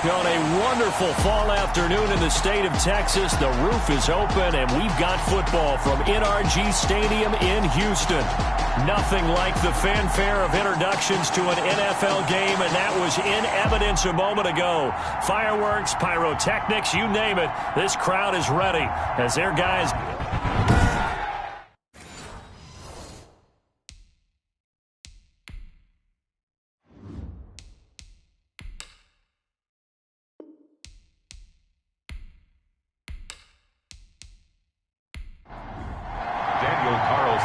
On a wonderful fall afternoon in the state of Texas, the roof is open, and we've got football from NRG Stadium in Houston. Nothing like the fanfare of introductions to an NFL game, and that was in evidence a moment ago. Fireworks, pyrotechnics, you name it. This crowd is ready as their guys...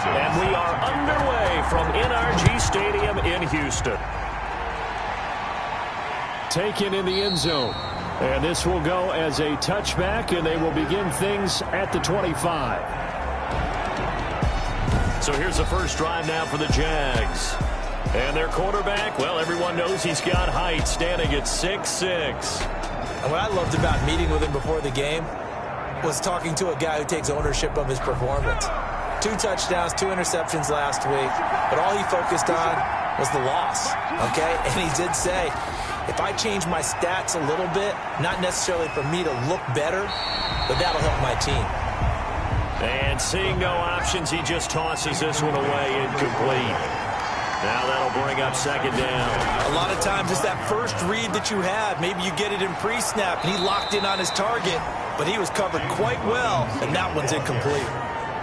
And we are underway from NRG Stadium in Houston. Taken in the end zone. And this will go as a touchback, and they will begin things at the 25. So here's the first drive now for the Jags. And their quarterback, well, everyone knows he's got height, standing at 6'6". And what I loved about meeting with him before the game was talking to a guy who takes ownership of his performance. 2 touchdowns, 2 interceptions last week, but all he focused on was the loss, okay? And he did say, if I change my stats a little bit, not necessarily for me to look better, but that'll help my team. And seeing no options, he just tosses this one away, incomplete. Now that'll bring up second down. A lot of times it's that first read that you have. Maybe you get it in pre-snap, and he locked in on his target, but he was covered quite well, and that one's incomplete.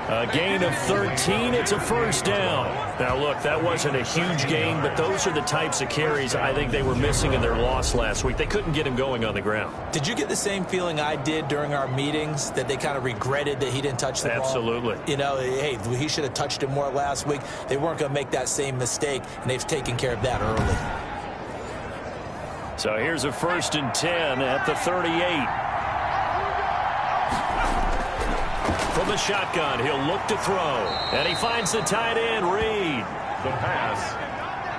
A gain of 13, it's a first down. Now, look, that wasn't a huge gain, but those are the types of carries I think they were missing in their loss last week. They couldn't get him going on the ground. Did you get the same feeling I did during our meetings, that they kind of regretted that he didn't touch the ball? Absolutely. You know, hey, he should have touched it more last week. They weren't going to make that same mistake, and they've taken care of that early. So here's a 1st and 10 at the 38. From the shotgun, he'll look to throw. And he finds the tight end, Reed. The pass.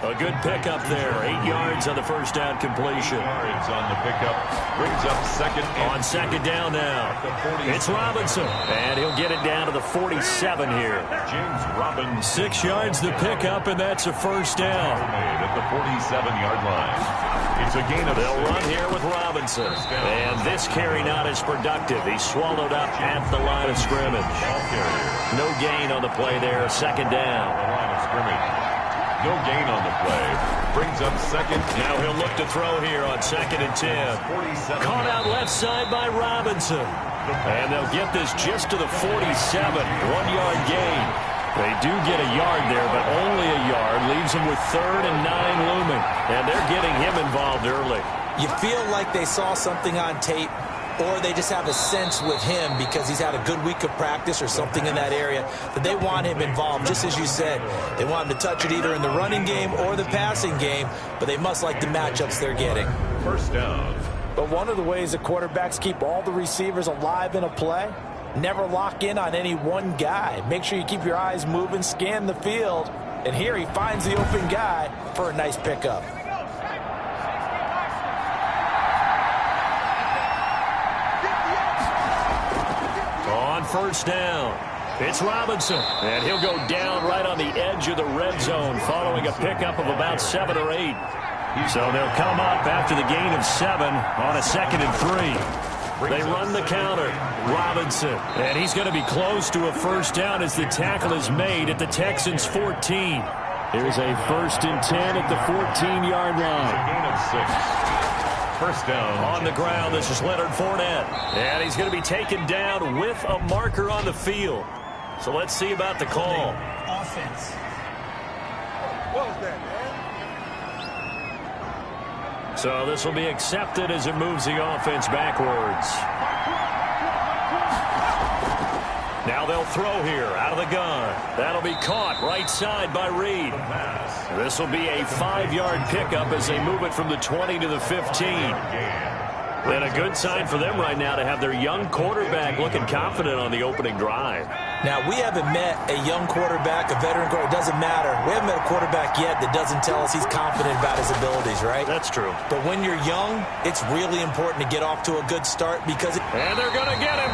A good pickup there. 8 yards on the first down completion. 8 yards on the pickup. Brings up second. On second down now. It's Robinson. And he'll get it down to the 47 here. James Robinson. 6 yards the pickup, and that's a first down. Made at the 47-yard line. It's a gain of... They'll run here with Robinson. And this carry not as productive. He's swallowed up at the line of scrimmage. No gain on the play there. Second down. The line of scrimmage. No gain on the play. Brings up second. Now he'll look to throw here on 2nd and 10. Caught out left side by Robinson. And they'll get this just to the 47. 1-yard gain. They do get a yard there, but only a yard. Leaves them with 3rd and 9 looming. And they're getting him involved early. You feel like they saw something on tape, or they just have a sense with him because he's had a good week of practice or something in that area that they want him involved, just as you said. They want him to touch it either in the running game or the passing game, but they must like the matchups they're getting. First down. But one of the ways the quarterbacks keep all the receivers alive in a play, never lock in on any one guy. Make sure you keep your eyes moving, scan the field, and here he finds the open guy for a nice pickup. On first down, it's Robinson, and he'll go down right on the edge of the red zone following a pickup of about 7 or 8. So they'll come up after the gain of 7 on a 2nd and 3. They run the counter. Robinson, and he's going to be close to a first down as the tackle is made at the Texans' 14. Here's a 1st and 10 at the 14-yard line. Gain of 6. First down. On the ground, this is Leonard Fournette. And he's going to be taken down with a marker on the field. So let's see about the call. Offense. What was that, man? So this will be accepted as it moves the offense backwards. Now they'll throw here out of the gun. That'll be caught right side by Reed. This will be a 5-yard pickup as they move it from the 20 to the 15. And a good sign for them right now to have their young quarterback looking confident on the opening drive. Now, we haven't met a young quarterback, a veteran quarterback. It doesn't matter. We haven't met a quarterback yet that doesn't tell us he's confident about his abilities, right? That's true. But when you're young, it's really important to get off to a good start because... And they're going to get him.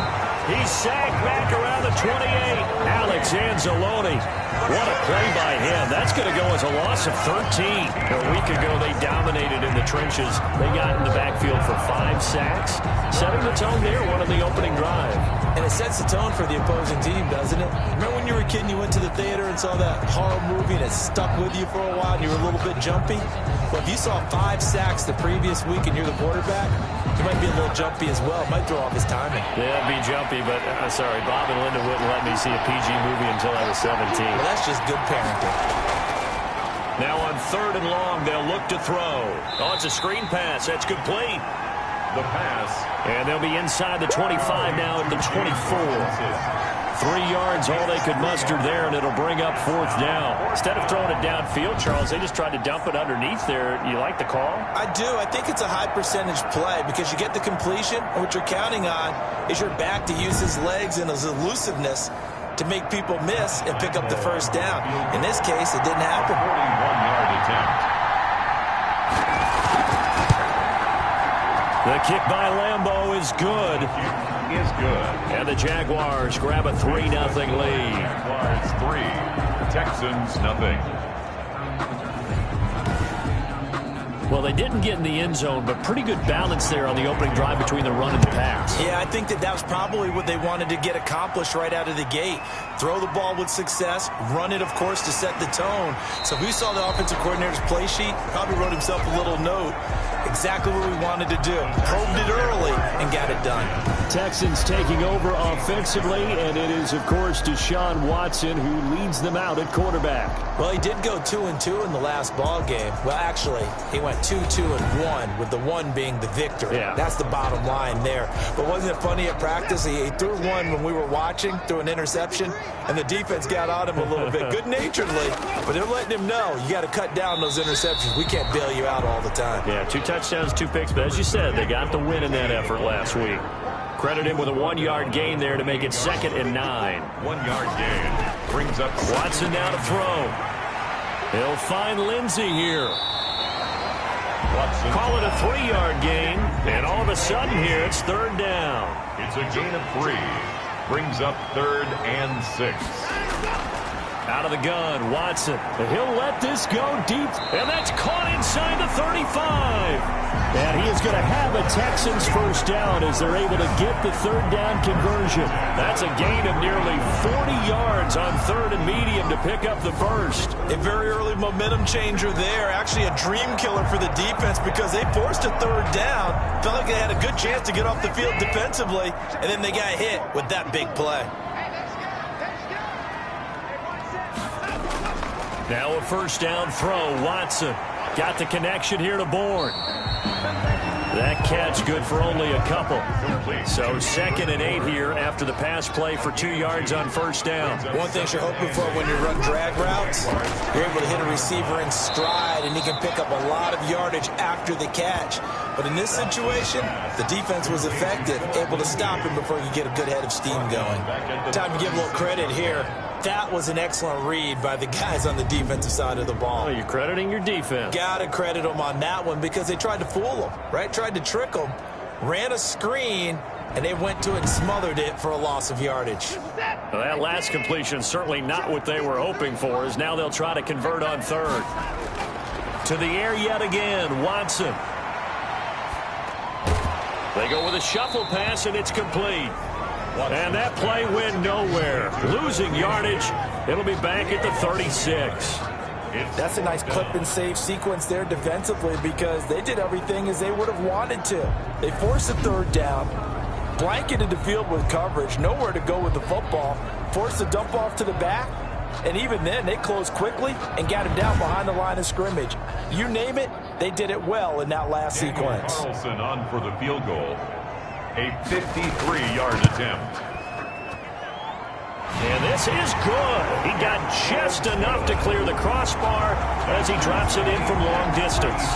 He's sacked back around the 28. Alex Anzalone. What a play by him. That's going to go as a loss of 13. A week ago, they dominated in the trenches. They got in the backfield for 5 sacks, setting the tone there, one of the opening drive. And it sets the tone for the opposing team, doesn't it? Remember when you were a kid and you went to the theater and saw that horror movie and it stuck with you for a while and you were a little bit jumpy? Well, if you saw 5 sacks the previous week and you're the quarterback, you might be a little jumpy as well. It might throw off his timing. Yeah, it'd be jumpy, but sorry, Bob and Linda wouldn't let me see a PG movie until I was 17. Well, that's just good parenting. Now on 3rd and long, they'll look to throw. Oh, it's a screen pass. That's complete. The pass. And they'll be inside the 25 now at the 24. 3 yards, all they could muster there, and it'll bring up 4th down. Instead of throwing it downfield, Charles, they just tried to dump it underneath there. You like the call? I do. I think it's a high percentage play because you get the completion, and what you're counting on is your back to use his legs and his elusiveness to make people miss and pick up the first down. In this case, it didn't happen. 41-yard attempt. The kick by Lambeau is good. Is good. And the Jaguars grab a 3-0 lead. Jaguars 3, Texans nothing. Well, they didn't get in the end zone, but pretty good balance there on the opening drive between the run and the pass. Yeah, I think that was probably what they wanted to get accomplished right out of the gate. Throw the ball with success, run it, of course, to set the tone. So if we saw the offensive coordinator's play sheet, probably wrote himself a little note. Exactly what we wanted to do. Probed it early and got it done. Texans taking over offensively, and it is, of course, Deshaun Watson who leads them out at quarterback. Well, he did go 2-2 in the last ball game. Well, actually, he went 2-2-1, with the 1 being the victory. Yeah. That's the bottom line there. But wasn't it funny at practice? He threw one when we were watching, threw an interception, and the defense got on him a little bit, good-naturedly. But they're letting him know, you got to cut down those interceptions. We can't bail you out all the time. Yeah, 2 touchdowns, 2 picks, but as you said, they got the win in that effort last week. Credit him with a 1-yard gain there to make it 2nd and 9. 1-yard gain. Brings up Watson now to throw. He'll find Lindsey here. Watson. Call it a 3-yard gain, and all of a sudden here it's 3rd down. It's a gain of 3. Brings up 3rd and 6. Out of the gun, Watson. He'll let this go deep, and that's caught inside the 35. And he is going to have a Texans first down as they're able to get the 3rd down conversion. That's a gain of nearly 40 yards on 3rd and medium to pick up the first. A very early momentum changer there. Actually a dream killer for the defense because they forced a 3rd down. Felt like they had a good chance to get off the field defensively, and then they got hit with that big play. Now a first down throw. Watson got the connection here to Bourne. That catch good for only a couple. So 2nd and 8 here after the pass play for 2 yards on first down. One thing you're hoping for when you run drag routes, you're able to hit a receiver in stride and he can pick up a lot of yardage after the catch. But in this situation, the defense was effective, able to stop him before you get a good head of steam going. Time to give a little credit here. That was an excellent read by the guys on the defensive side of the ball. Oh, you're crediting your defense. Got to credit them on that one because they tried to fool them, right? Tried to trick them, ran a screen, and they went to it and smothered it for a loss of yardage. Well, that last completion certainly not what they were hoping for, as now they'll try to convert on 3rd. To the air yet again, Watson. They go with a shuffle pass, and it's complete. And that play went nowhere. Losing yardage. It'll be back at the 36. That's a nice clip and save sequence there defensively because they did everything as they would have wanted to. They forced a 3rd down, blanketed the field with coverage, nowhere to go with the football, forced a dump off to the back, and even then they closed quickly and got him down behind the line of scrimmage. You name it, they did it well in that last sequence. Carlson on for the field goal. A 53-yard attempt. And this is good. He got just enough to clear the crossbar as he drops it in from long distance.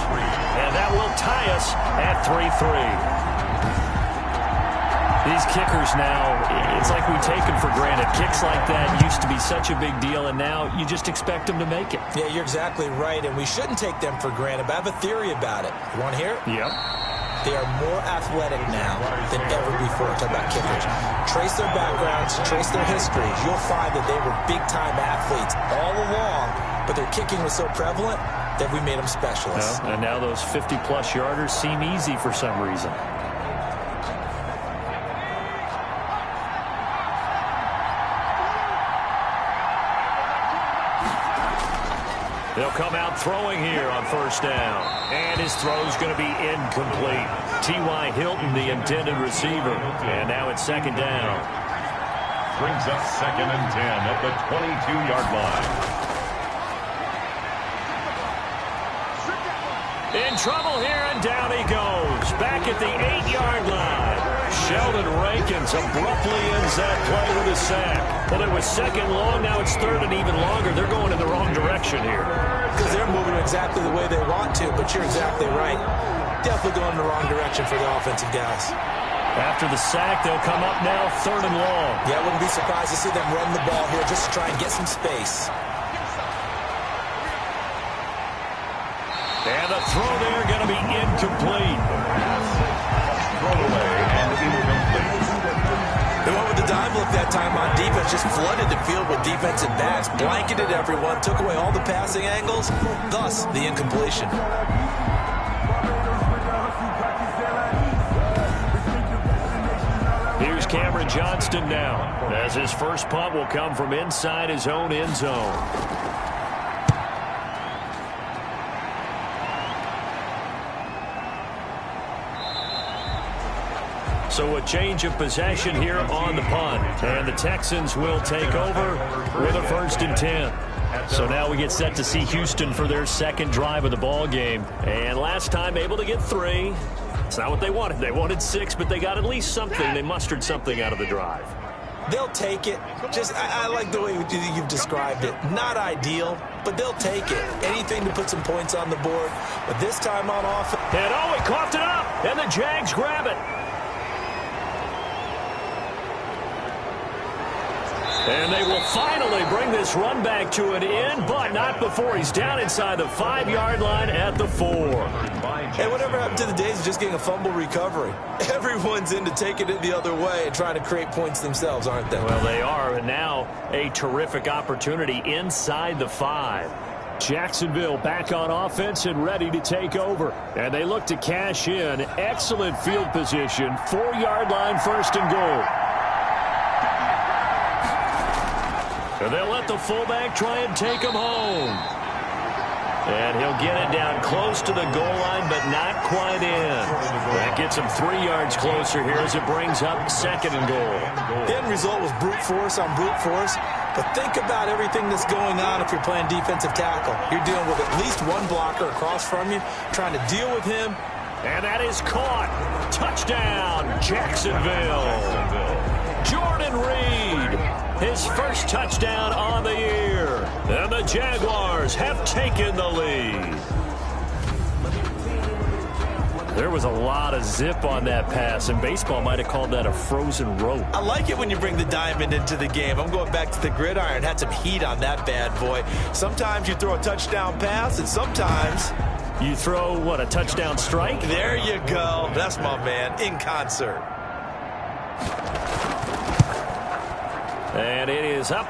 And that will tie us at 3-3. These kickers now, it's like we take them for granted. Kicks like that used to be such a big deal, and now you just expect them to make it. Yeah, you're exactly right, and we shouldn't take them for granted, but I have a theory about it. You want to hear it? Yep. they are more athletic now than ever before. Talk about kickers. Trace their backgrounds, trace their histories. You'll find that they were big-time athletes all along, but their kicking was so prevalent that we made them specialists. And now those 50-plus yarders seem easy for some reason. They'll come out throwing here on first down. And his throw's going to be incomplete. T.Y. Hilton, the intended receiver. And now it's second down. Brings up 2nd and 10 at the 22-yard line. In trouble here, and down he goes. Back at the 8-yard line. Sheldon Rankins abruptly ends that play with a sack. Well, it was second long, now it's third and even longer. They're going in the wrong direction here. Because they're moving exactly the way they want to, but you're exactly right. Definitely going in the wrong direction for the offensive guys. After the sack, they'll come up now, third and long. Yeah, I wouldn't be surprised to see them run the ball here just to try and get some space. And the throw there going to be incomplete. Throw away and incomplete. They went with the dime look that time on defense, just flooded the field with defensive backs, blanketed everyone, took away all the passing angles, thus the incompletion. Here's Cameron Johnston now, as his first punt will come from inside his own end zone. So a change of possession here on the punt. And the Texans will take over with a 1st and 10. So now we get set to see Houston for their second drive of the ball game. And last time able to get 3. It's not what they wanted. They wanted 6, but they got at least something. They mustered something out of the drive. They'll take it. I like the way you've described it. Not ideal, but they'll take it. Anything to put some points on the board. But this time on offense. And he coughed it up. And the Jags grab it. And they will finally bring this run back to an end, but not before he's down inside the 5-yard line at the 4. Hey, whatever happened to the days of just getting a fumble recovery? Everyone's into taking it the other way and trying to create points themselves, aren't they? Well, they are, and now a terrific opportunity inside the 5. Jacksonville back on offense and ready to take over. And they look to cash in. Excellent field position. 4-yard line, 1st and goal. And they'll let the fullback try and take him home. And he'll get it down close to the goal line, but not quite in. That gets him 3 yards closer here as it brings up 2nd and goal. The end result was brute force on brute force. But think about everything that's going on if you're playing defensive tackle. You're dealing with at least one blocker across from you, trying to deal with him. And that is caught. Touchdown, Jacksonville. Jordan Reed, his first touchdown on the year. And the Jaguars have taken the lead. There was a lot of zip on that pass, and baseball might have called that a frozen rope. I like it when you bring the diamond into the game. I'm going back to the gridiron. Had some heat on that bad boy. Sometimes you throw a touchdown pass, and sometimes you throw, what, a touchdown strike? There you go. That's my man, in concert. And it is up.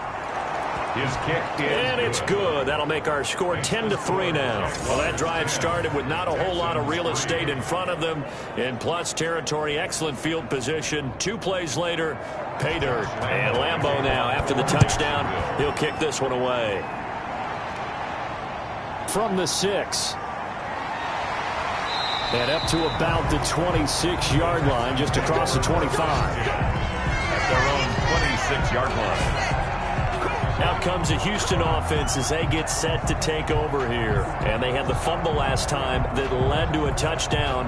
His kick is and it's good. That'll make our score 10-3 now. Well, that drive started with not a whole lot of real estate in front of them. In plus territory, excellent field position. 2 plays later, pay dirt. And Lambeau now, after the touchdown, he'll kick this one away. From the 6. And up to about the 26-yard line, just across the 25. At their own 26-yard line. Out comes the Houston offense as they get set to take over here. And they had the fumble last time that led to a touchdown.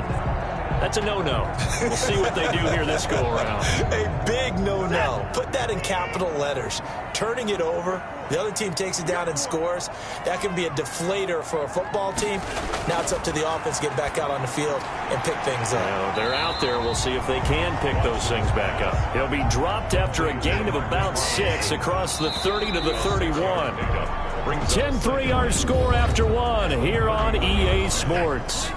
That's a no-no. We'll see what they do here this go-around. A big no-no. Put that in capital letters. Turning it over, the other team takes it down and scores. That can be a deflator for a football team. Now it's up to the offense to get back out on the field and pick things up. Well, they're out there. We'll see if they can pick those things back up. He'll be dropped after a gain of about 6 across the 30 to the 31. 10-3 our score after 1 here on EA Sports.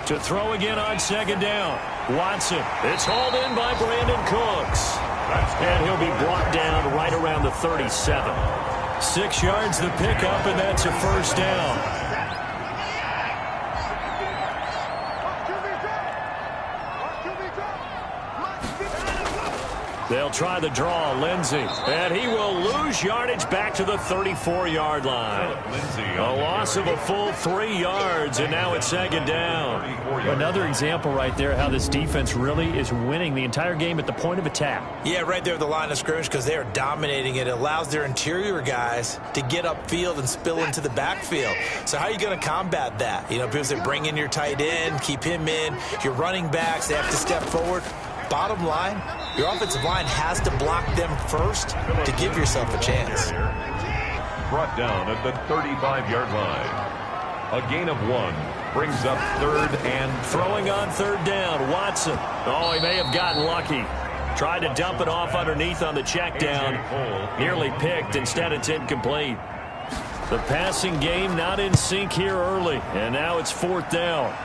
To throw again on second down. Watson. It's hauled in by Brandon Cooks. And he'll be brought down right around the 37. 6 yards the pickup, and that's a first down. They'll try the draw, Lindsey. And he will lose yardage back to the 34-yard line. A loss of a full 3 yards, and now it's second down. Another example right there how this defense really is winning the entire game at the point of attack. Yeah, right there at the line of scrimmage because they are dominating it. It allows their interior guys to get upfield and spill into the backfield. So how are you going to combat that? You know, people say bring in your tight end, keep him in. Your running backs, they have to step forward. Bottom line, your offensive line has to block them first to give yourself a chance. Brought down at the 35-yard line. A gain of 1 brings up 3rd and throwing on 3rd down. Watson. Oh, he may have gotten lucky. Tried to dump it off underneath on the check down. Nearly picked. Instead, it's incomplete. The passing game not in sync here early. And now it's 4th down.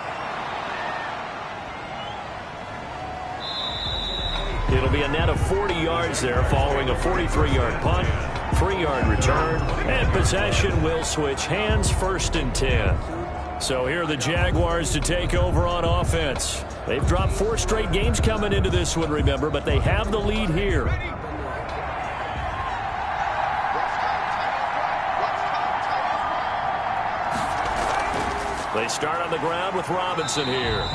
It'll be a net of 40 yards there following a 43-yard punt, 3-yard return, and possession will switch hands, 1st and 10. So here are the Jaguars to take over on offense. They've dropped 4 straight games coming into this one, remember, but they have the lead here. They start on the ground with Robinson here.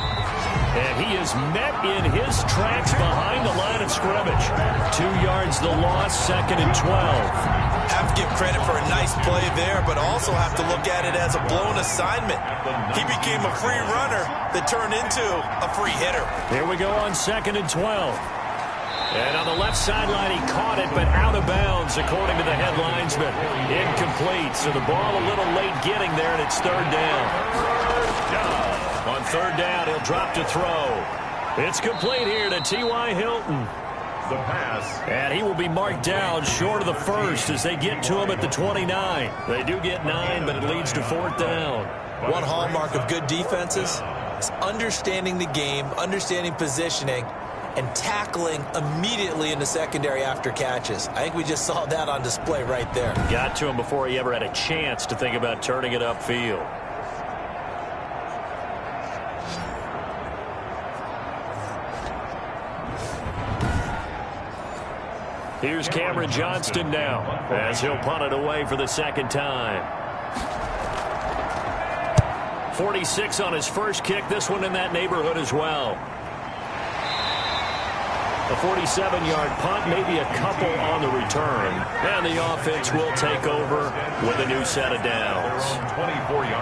And he is met in his tracks behind the line of scrimmage. 2 yards the loss, 2nd and 12. Have to give credit for a nice play there, but also have to look at it as a blown assignment. He became a free runner that turned into a free hitter. Here we go on 2nd and 12. And on the left sideline, he caught it, but out of bounds, according to the head linesman. Incomplete, so the ball a little late getting there, and it's 3rd down. On 3rd down, he'll drop to throw. It's complete here to T.Y. Hilton. The pass. And he will be marked down short of the 1st as they get to him at the 29. They do get 9, but it leads to 4th down. One hallmark of good defenses is understanding the game, understanding positioning, and tackling immediately in the secondary after catches. I think we just saw that on display right there. Got to him before he ever had a chance to think about turning it upfield. Here's Cameron Johnston now as he'll punt it away for the 2nd time. 46 on his first kick. This one in that neighborhood as well. A 47-yard punt, maybe a couple on the return. And the offense will take over with a new set of downs.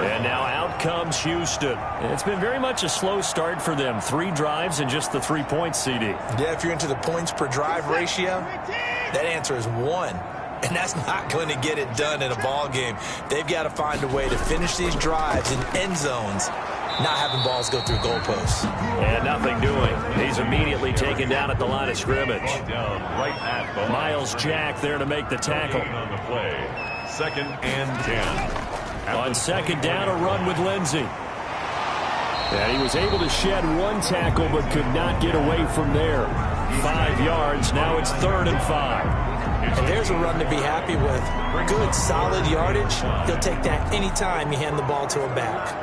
And now out comes Houston. It's been very much a slow start for them. 3 drives and just the 3 points, CD. Yeah, if you're into the points per drive ratio, that answer is 1. And that's not going to get it done in a ball game. They've got to find a way to finish these drives in end zones, not having balls go through goalposts. And nothing doing. He's immediately taken down at the line of scrimmage. Miles Jack there to make the tackle. On the play. 2nd and 10. On 2nd down, a run with Lindsey. And he was able to shed 1 tackle but could not get away from there. 5 yards. Now it's 3rd and 5. And there's a run to be happy with. Good, solid yardage. He'll take that anytime you hand the ball to him back.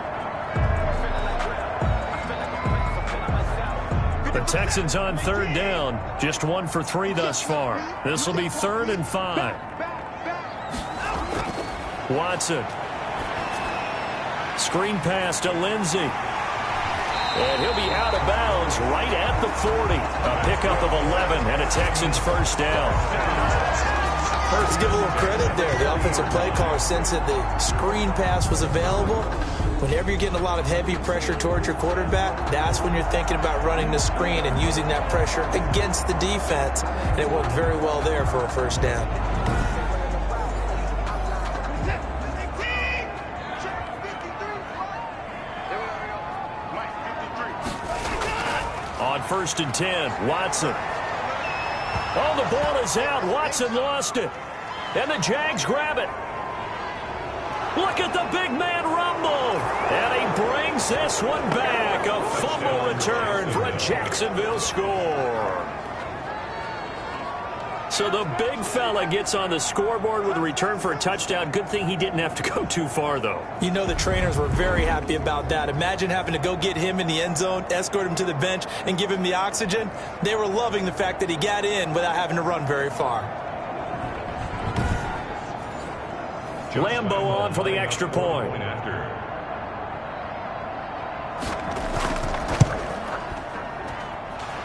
The Texans on 3rd down. Just 1 for 3 thus far. This will be 3rd and 5. Watson. Screen pass to Lindsey. And he'll be out of bounds right at the 40. A pickup of 11 and a Texans first down. Let's give a little credit there. The offensive play caller sensed that the screen pass was available. Whenever you're getting a lot of heavy pressure towards your quarterback, that's when you're thinking about running the screen and using that pressure against the defense. And it worked very well there for a first down. On 1st and 10, Watson. Oh, the ball is out. Watson lost it. And the Jags grab it. Look at the big man rumble. And he brings this one back. A fumble return for a Jacksonville score. So the big fella gets on the scoreboard with a return for a touchdown. Good thing he didn't have to go too far, though. You know the trainers were very happy about that. Imagine having to go get him in the end zone, escort him to the bench, and give him the oxygen. They were loving the fact that he got in without having to run very far. Lambo on for the extra point.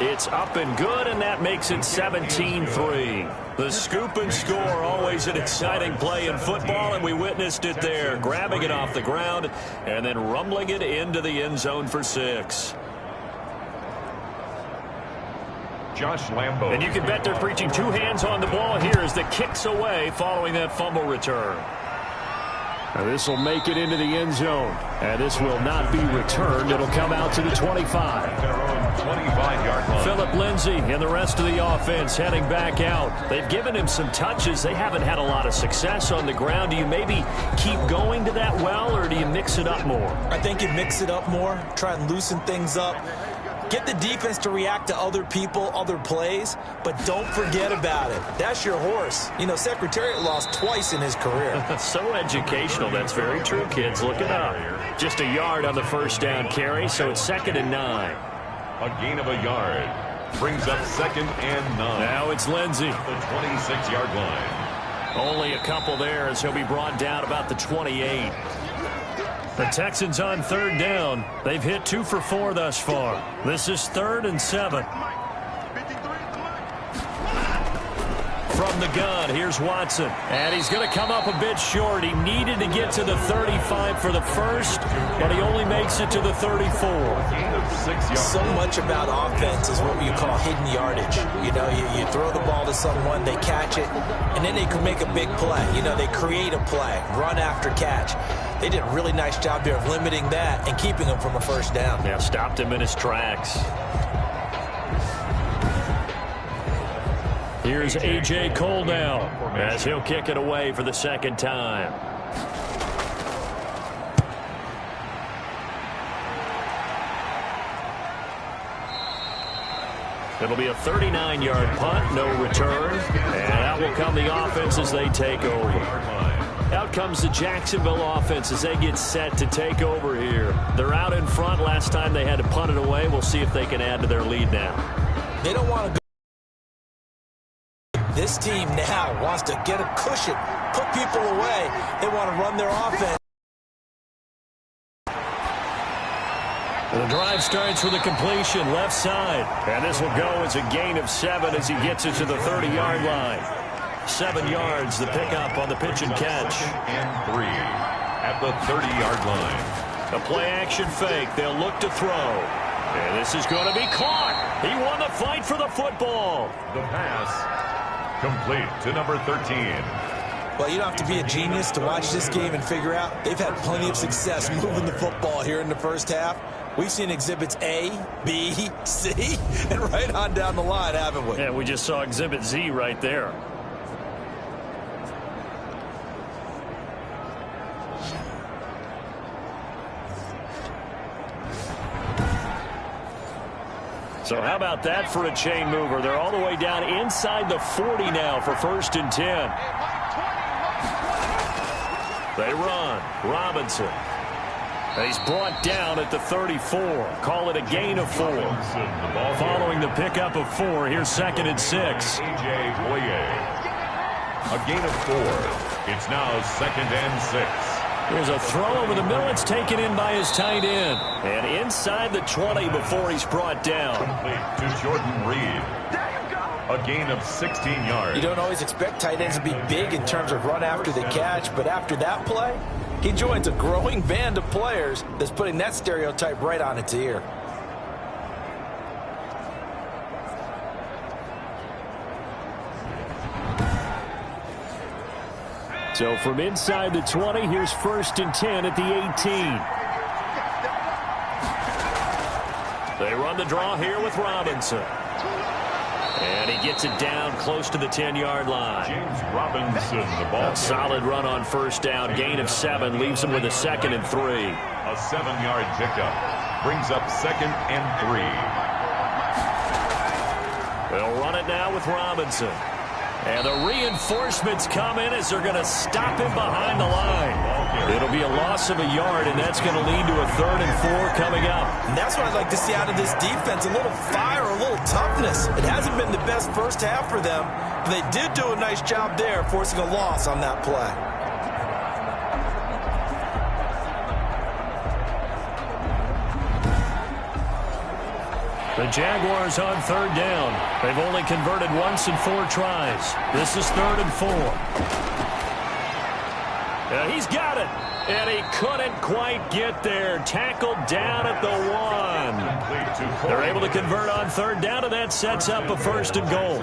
It's up and good, and that makes it 17-3. The scoop and score, always an exciting play in football, and we witnessed it there, grabbing it off the ground and then rumbling it into the end zone for 6. Josh Lambo. And you can bet they're preaching 2 hands on the ball here as the kick's away following that fumble return. This will make it into the end zone. And this will not be returned. It'll come out to the 25. Their own 25-yard line. Phillip Lindsay and the rest of the offense heading back out. They've given him some touches. They haven't had a lot of success on the ground. Do you maybe keep going to that well, or do you mix it up more? I think you mix it up more, try and loosen things up. Get the defense to react to other people, other plays, but don't forget about it. That's your horse. You know, Secretariat lost twice in his career. So educational. That's very true, kids. Look it up. Just a yard on the first down carry, so it's 2nd and 9. A gain of a yard. Brings up 2nd and 9. Now it's Lindsay. The 26-yard line. Only a couple there as he'll be brought down about the 28. The Texans on 3rd down. They've hit 2 for 4 thus far. This is 3rd and 7. From the gun, here's Watson. And he's going to come up a bit short. He needed to get to the 35 for the first, but he only makes it to the 34. Gain of 6 yards. So much about offense is what you call hidden yardage. You know, you throw the ball to someone, they catch it, and then they can make a big play. You know, they create a play, run after catch. They did a really nice job there of limiting that and keeping him from a first down. Yeah, stopped him in his tracks. Here's A.J. Cole now as he'll kick it away for the 2nd time. It'll be a 39-yard punt, no return. And out will come the offense as they take over. Out comes the Jacksonville offense as they get set to take over here. They're out in front. Last time they had to punt it away. We'll see if they can add to their lead now. They don't want to go. This team now wants to get a cushion, put people away. They want to run their offense. The drive starts with a completion left side. And this will go as a gain of 7 as he gets it to the 30-yard line. 7 yards, the pickup on the pitch and catch. 2nd and 3 at the 30-yard line. A play-action fake. They'll look to throw. And this is going to be caught. He won the fight for the football. The pass complete to number 13. Well, you don't have to be a genius to watch this game and figure out they've had plenty of success moving the football here in the first half. We've seen exhibits A, B, C, and right on down the line, haven't we? Yeah, we just saw exhibit Z right there. So how about that for a chain mover? They're all the way down inside the 40 now for 1st and 10. They run. Robinson. He's brought down at the 34. Call it a gain of 4. Following the pickup of 4, here's 2nd and 6. A.J. Boye. A gain of 4. It's now 2nd and 6. Here's a throw over the middle. It's taken in by his tight end. And inside the 20 before he's brought down. Complete to Jordan Reed. A gain of 16 yards. You don't always expect tight ends to be big in terms of run after the catch, but after that play, he joins a growing band of players that's putting that stereotype right on its ear. So from inside the 20, here's 1st and 10 at the 18. They run the draw here with Robinson. And he gets it down close to the 10-yard line. James Robinson, the ball. A solid run on first down. Gain of 7 leaves him with a 2nd and 3. A 7-yard pickup brings up 2nd and 3. They'll run it now with Robinson. And the reinforcements come in as they're going to stop him behind the line. It'll be a loss of a yard, and that's going to lead to a 3rd and 4 coming up. And that's what I'd like to see out of this defense, a little fire, a little toughness. It hasn't been the best first half for them, but they did do a nice job there, forcing a loss on that play. The Jaguars on 3rd down. They've only converted once in 4 tries. This is 3rd and 4. He's got it. And he couldn't quite get there. Tackled down at the 1. They're able to convert on 3rd down, and that sets up a 1st and goal.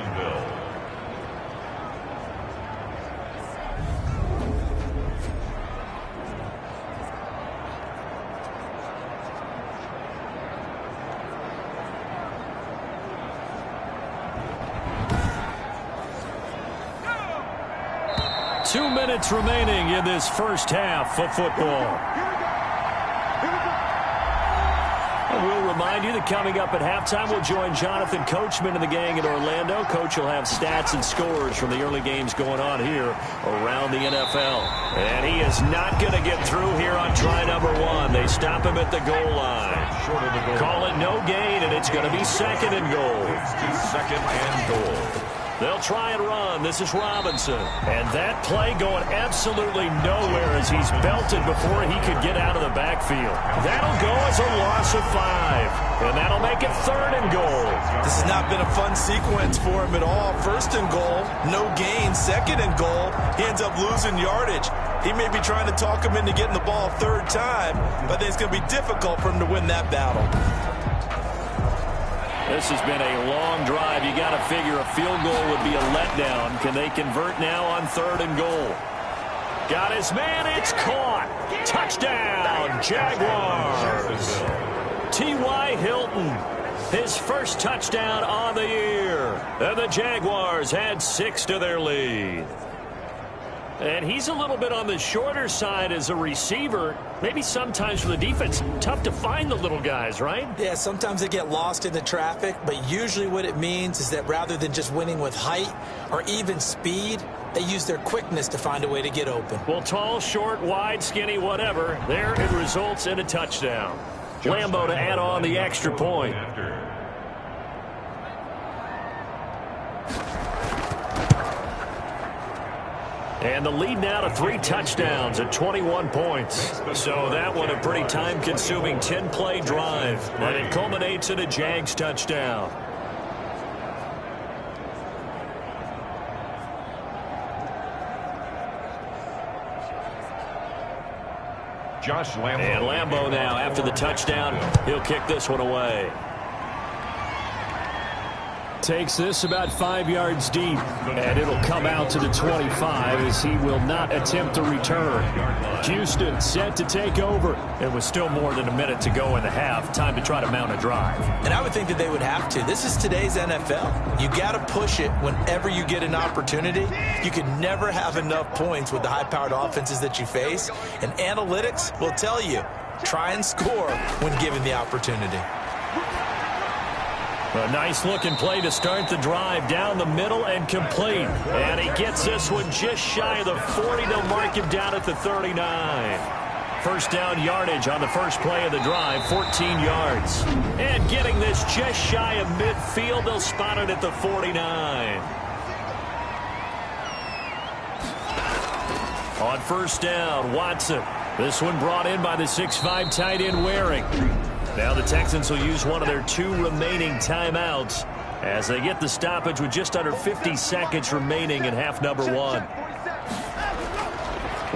2 minutes remaining in this first half of football. We'll remind you that coming up at halftime, we'll join Jonathan Coachman and the gang in Orlando. Coach will have stats and scores from the early games going on here around the NFL. And he is not going to get through here on try number 1. They stop him at the goal line. Short of the goal. Call it no gain, and it's going to be 2nd and goal. It's to 2nd and goal. They'll try and run. This is Robinson. And that play going absolutely nowhere as he's belted before he could get out of the backfield. That'll go as a loss of 5. And that'll make it 3rd and goal. This has not been a fun sequence for him at all. 1st and goal, no gain. 2nd and goal, he ends up losing yardage. He may be trying to talk him into getting the ball 3rd time, but I think it's going to be difficult for him to win that battle. This has been a long drive. You got to figure a field goal would be a letdown. Can they convert now on 3rd and goal? Got his man. It's caught. Touchdown, Jaguars. T.Y. Hilton, his first touchdown on the year. And the Jaguars had 6 to their lead. And he's a little bit on the shorter side as a receiver. Maybe sometimes for the defense, tough to find the little guys, right? Yeah, sometimes they get lost in the traffic, but usually what it means is that rather than just winning with height or even speed, they use their quickness to find a way to get open. Well, tall, short, wide, skinny, whatever, there it results in a touchdown. Lambo to add on the extra point. And the lead now to 3 touchdowns at 21 points. So that one a pretty time-consuming 10-play drive. And it culminates in a Jags touchdown. Josh Lambo. And Lambo now, after the touchdown, he'll kick this one away. Takes this about 5 yards deep, and it'll come out to the 25 as he will not attempt to return. Houston set to take over, and with still more than a minute to go in the half, time to try to mount a drive. And I would think that they would have to. This is today's NFL. You got to push it whenever you get an opportunity. You can never have enough points with the high-powered offenses that you face, and analytics will tell you, try and score when given the opportunity. A nice-looking play to start the drive down the middle and complete. And he gets this one just shy of the 40. They'll mark him down at the 39. First down yardage on the first play of the drive, 14 yards. And getting this just shy of midfield, they'll spot it at the 49. On first down, Watson. This one brought in by the 6'5" tight end Waring. Now the Texans will use one of their 2 remaining timeouts as they get the stoppage with just under 50 seconds remaining in half number 1.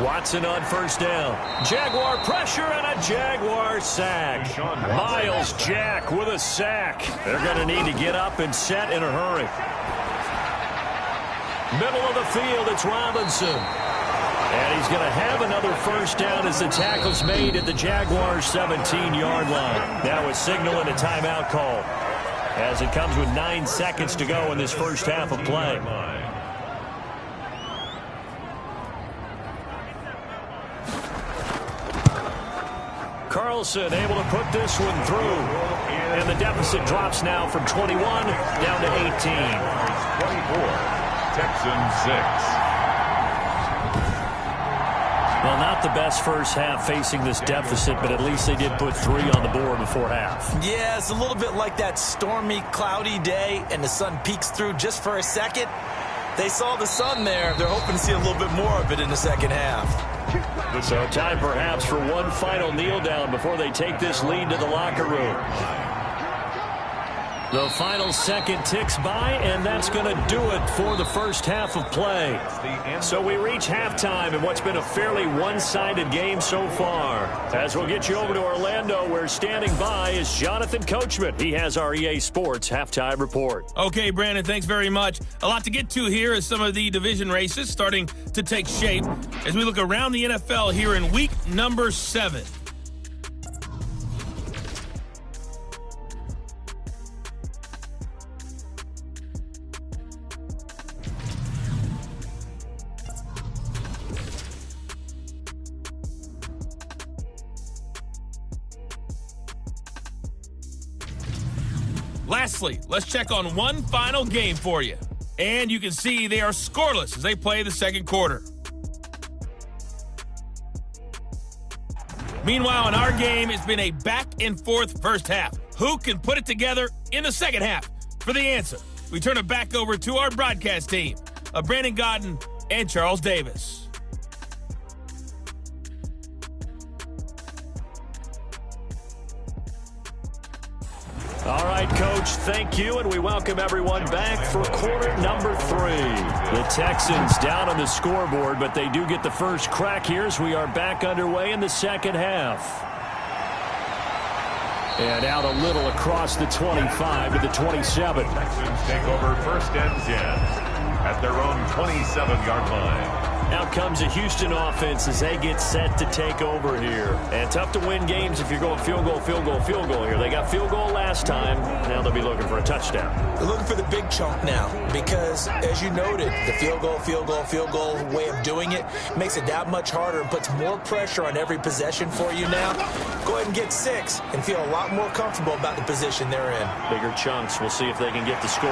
Watson on first down. Jaguar pressure and a Jaguar sack. Miles Jack with a sack. They're going to need to get up and set in a hurry. Middle of the field, it's Robinson. And he's going to have another first down as the tackle's made at the Jaguars' 17-yard line. Now a signal and a timeout call. as it comes with 9 seconds to go in this first half of play. Carlson able to put this one through. And the deficit drops now from 21 down to 18. 24, Texans 6. Well, not the best first half facing this deficit, but at least they did put 3 on the board before half. Yeah, it's a little bit like that stormy, cloudy day, and the sun peeks through just for a second. They saw the sun there. They're hoping to see a little bit more of it in the second half. So time perhaps for one final kneel down before they take this lead to the locker room. The final second ticks by, and that's going to do it for the first half of play. So we reach halftime in what's been a fairly one-sided game so far. As we'll get you over to Orlando, where standing by is Jonathan Coachman. He has our EA Sports halftime report. Okay, Brandon, thanks very much. A lot to get to here as some of the division races starting to take shape as we look around the NFL here in week number 7. Lastly, let's check on one final game for you. And you can see they are scoreless as they play the second quarter. Meanwhile, in our game, it's been a back-and-forth first half. Who can put it together in the second half? For the answer, we turn it back over to our broadcast team of Brandon Godden and Charles Davis. All right, Coach, thank you, and we welcome everyone back for quarter number 3. The Texans down on the scoreboard, but they do get the first crack here as we are back underway in the second half. And out a little across the 25 to the 27. Texans take over first and 10 at their own 27-yard line. Out comes a Houston offense as they get set to take over here. And tough to win games if you're going field goal, field goal, field goal here. They got field goal last time. Now they'll be looking for a touchdown. They're looking for the big chunk now because, as you noted, the field goal way of doing it makes it that much harder and puts more pressure on every possession for you now. Go ahead and get 6 and feel a lot more comfortable about the position they're in. Bigger chunks. We'll see if they can get the score.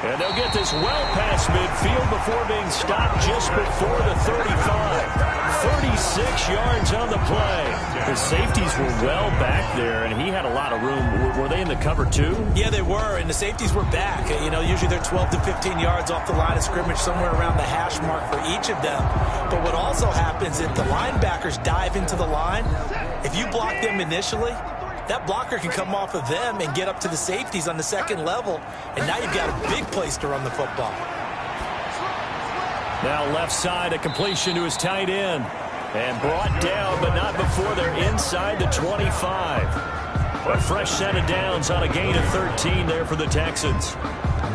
And they'll get this well past midfield before being stopped just before the 35. 36 yards on the play. The safeties were well back there, and he had a lot of room. Were they in the cover too? Yeah, they were, and the safeties were back. You know, usually they're 12 to 15 yards off the line of scrimmage, somewhere around the hash mark for each of them. But what also happens if the linebackers dive into the line, if you block them initially, that blocker can come off of them and get up to the safeties on the second level, and now you've got a big place to run the football. Now left side, a completion to his tight end. And brought down, but not before they're inside the 25. A fresh set of downs on a gain of 13 there for the Texans.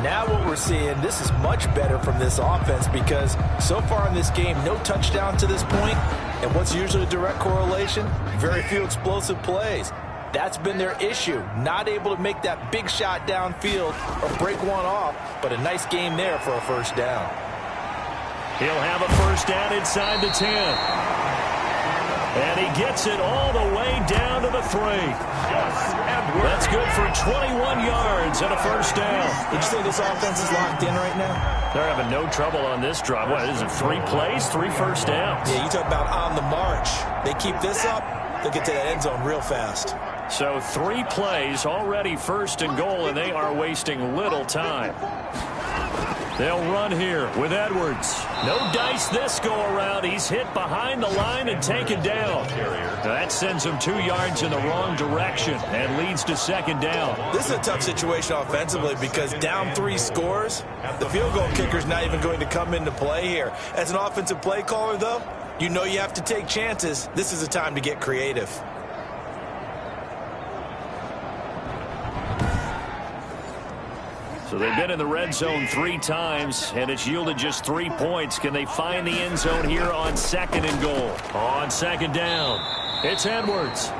Now what we're seeing, this is much better from this offense because so far in this game, no touchdown to this point. And what's usually a direct correlation? Very few explosive plays. That's been their issue. Not able to make that big shot downfield or break one off, but a nice game there for a first down. He'll have a first down inside the 10. And he gets it all the way down to the 3. That's good for 21 yards and a first down. Would you say this offense is locked in right now? They're having no trouble on this drive. What is it, 3 plays, 3 first downs? Yeah, you talk about on the march. They keep this up, they'll get to that end zone real fast. So 3 plays, already first and goal, and they are wasting little time. They'll run here with Edwards. No dice this go-around. He's hit behind the line and taken down. That sends him 2 yards in the wrong direction and leads to second down. This is a tough situation offensively because down 3 scores, the field goal kicker's not even going to come into play here. As an offensive play caller, though, you know you have to take chances. This is a time to get creative. So they've been in the red zone 3 times, and it's yielded just 3 points. Can they find the end zone here on second and goal? On second down, it's Edwards.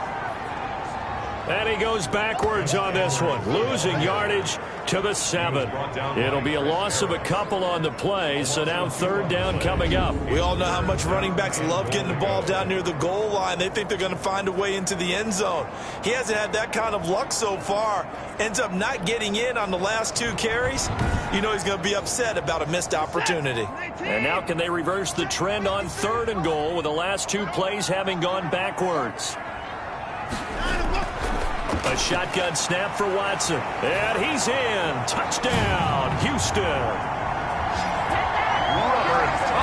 And he goes backwards on this one, losing yardage to the 7. It'll be a loss of a couple on the play, so now third down coming up. We all know how much running backs love getting the ball down near the goal line. They think they're going to find a way into the end zone. He hasn't had that kind of luck so far. Ends up not getting in on the last 2 carries. You know he's going to be upset about a missed opportunity. And now can they reverse the trend on 3rd and goal with the last 2 plays having gone backwards? A shotgun snap for Watson. And he's in. Touchdown, Houston.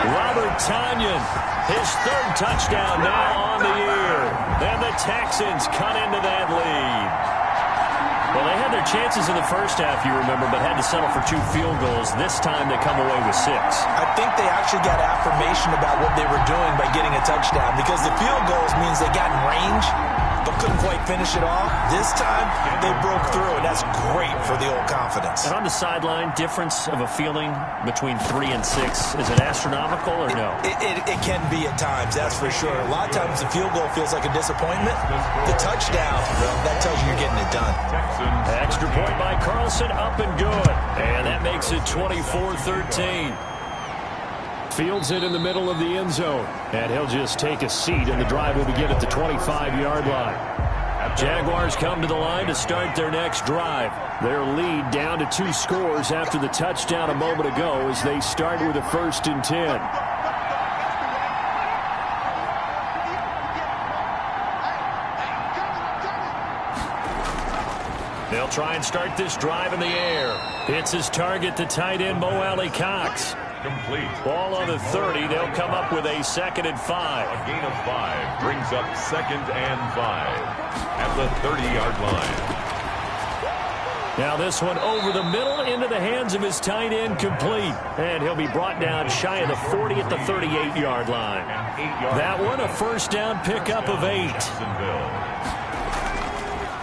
Robert Tonyan, his 3rd touchdown now on the year. And the Texans cut into that lead. Well, they had their chances in the first half, you remember, but had to settle for 2 field goals. This time they come away with 6. I think they actually got affirmation about what they were doing by getting a touchdown, because the field goals means they got in range but couldn't quite finish it off. This time they broke through, and that's great for the old confidence. And on the sideline, difference of a feeling between 3 and 6, is it astronomical or no? It can be at times, that's for sure. A lot of times the field goal feels like a disappointment. The touchdown, well, that tells you you're getting it done. Extra point by Carlson, up and good. And that makes it 24-13. Fields it in the middle of the end zone. And he'll just take a seat, and the drive will begin at the 25-yard line. Jaguars come to the line to start their next drive. Their lead down to 2 scores after the touchdown a moment ago as they start with a 1st and 10. They'll try and start this drive in the air. Hits his target, the tight end, Mo Alley-Cox. Complete. Ball on the 30. They'll come up with a 2nd and 5. A gain of 5 brings up 2nd and 5 at the 30-yard line. Now this one over the middle into the hands of his tight end, complete. And he'll be brought down shy of the 40 at the 38-yard line. That one a 1st down pickup of 8.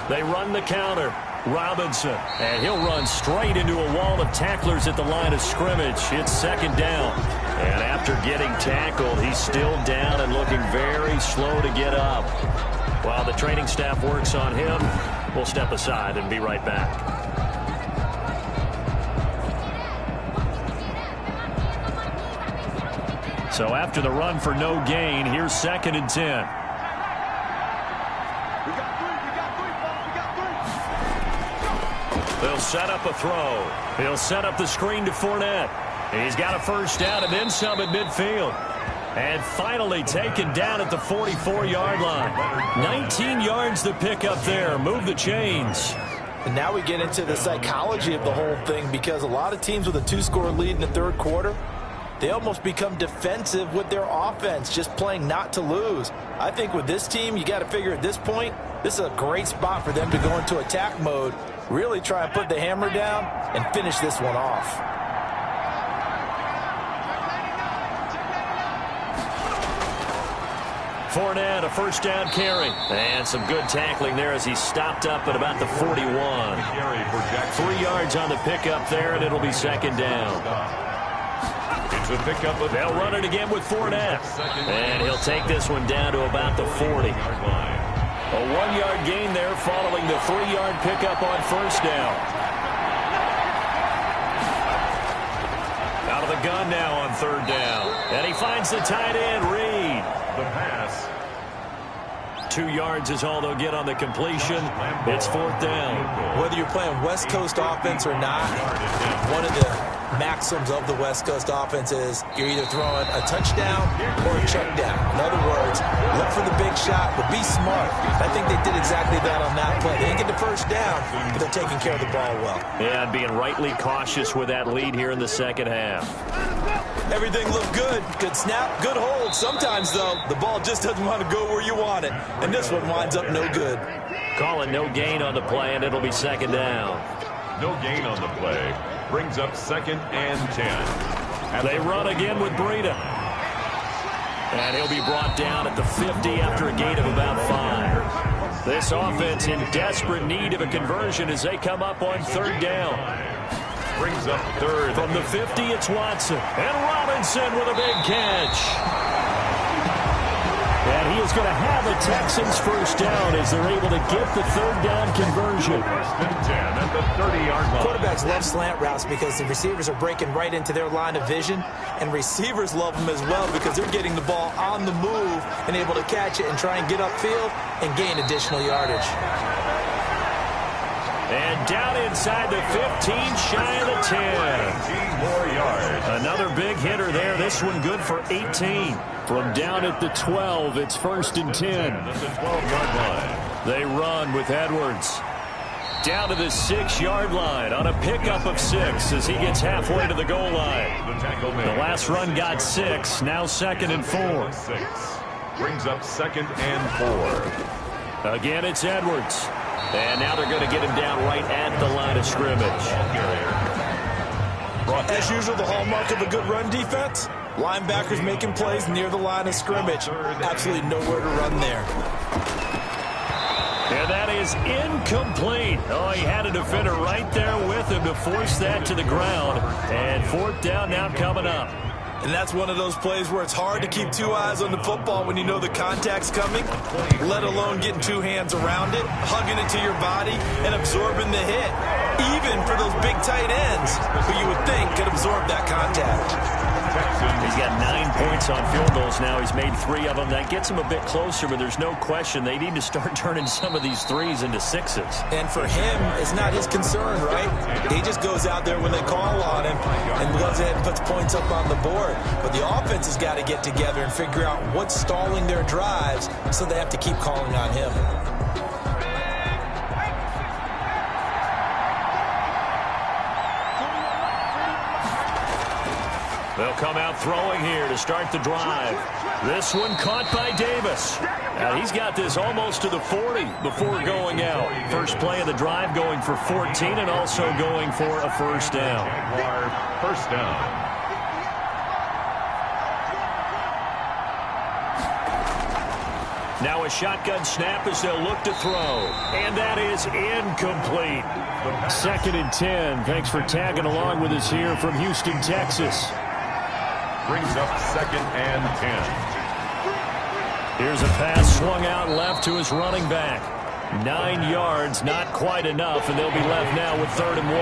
They run the counter. Robinson, and he'll run straight into a wall of tacklers at the line of scrimmage. It's 2nd down. And after getting tackled, he's still down and looking very slow to get up. While the training staff works on him, we'll step aside and be right back. So after the run for no gain, here's 2nd and 10. They'll set up a throw. He'll set up the screen to Fournette. He's got a 1st down and then some at midfield. And finally taken down at the 44-yard line. 19 yards to pick up there. Move the chains. And now we get into the psychology of the whole thing, because a lot of teams with a 2-score lead in the 3rd quarter, they almost become defensive with their offense, just playing not to lose. I think with this team, you got to figure at this point, this is a great spot for them to go into attack mode, really try and put the hammer down and finish this one off. Fournette, a 1st down carry. And some good tackling there as he stopped up at about the 41. 3 yards on the pickup there, and it'll be 2nd down. They'll run it again with Fournette. And he'll take this one down to about the 40. A 1-yard gain there following the 3-yard pickup on 1st down. Out of the gun now on 3rd down. And he finds the tight end, Reed. The pass. 2 yards is all they'll get on the completion. It's 4th down. Whether you're playing West Coast offense or not, one of the maxims of the West Coast offense is you're either throwing a touchdown or a check down. In other words, look for the big shot, but be smart. I think they did exactly that on that play. They didn't get the 1st down, but they're taking care of the ball well. Yeah, and being rightly cautious with that lead here in the 2nd half. Everything looked good. Good snap, good hold. Sometimes, though, the ball just doesn't want to go where you want it. And this one winds up no good. Call it no gain on the play, and it'll be 2nd down. No gain on the play. Brings up 2nd and 10. They run again with Breida. And he'll be brought down at the 50 after a gain of about 5. This offense in desperate need of a conversion as they come up on 3rd down. Brings up 3rd. From the 50, it's Watson. And Robinson with a big catch. And he is going to have a Texans first down as they're able to get the third down conversion. First and 10 at the 30-yard line. Quarterbacks love slant routes because the receivers are breaking right into their line of vision, and receivers love them as well because they're getting the ball on the move and able to catch it and try and get upfield and gain additional yardage. And down inside the 15, shy of the 10. 18 more yards. Another big hitter there. This one good for 18. From down at the 12, it's first and 10. At the 12-yard line. They run with Edwards. Down to the 6-yard line on a pickup of 6 as he gets halfway to the goal line. The tackle made. The last run got 6, now 2nd and 4. 6. Brings up 2nd and 4. Again, it's Edwards. And now they're going to get him down right at the line of scrimmage. As usual, the hallmark of a good run defense, linebackers making plays near the line of scrimmage. Absolutely nowhere to run there. And that is incomplete. Oh, he had a defender right there with him to force that to the ground. And 4th down now coming up. And that's one of those plays where it's hard to keep 2 eyes on the football when you know the contact's coming, let alone getting 2 hands around it, hugging it to your body, and absorbing the hit, even for those big tight ends who you would think could absorb that contact. He's got 9 points on field goals now. He's made 3 of them. That gets him a bit closer, but there's no question they need to start turning some of these 3s into 6s. And for him, it's not his concern, right? He just goes out there when they call on him and goes ahead and puts points up on the board. But the offense has got to get together and figure out what's stalling their drives, so they have to keep calling on him. They'll come out throwing here to start the drive. This one caught by Davis. Now he's got this almost to the 40 before going out. First play of the drive going for 14 and also going for a first down. First down. Now a shotgun snap as they'll look to throw. And that is incomplete. 2nd and 10. Thanks for tagging along with us here from Houston, Texas. Brings up 2nd and 10. Here's a pass swung out left to his running back. 9 yards, not quite enough, and they'll be left now with 3rd and 1.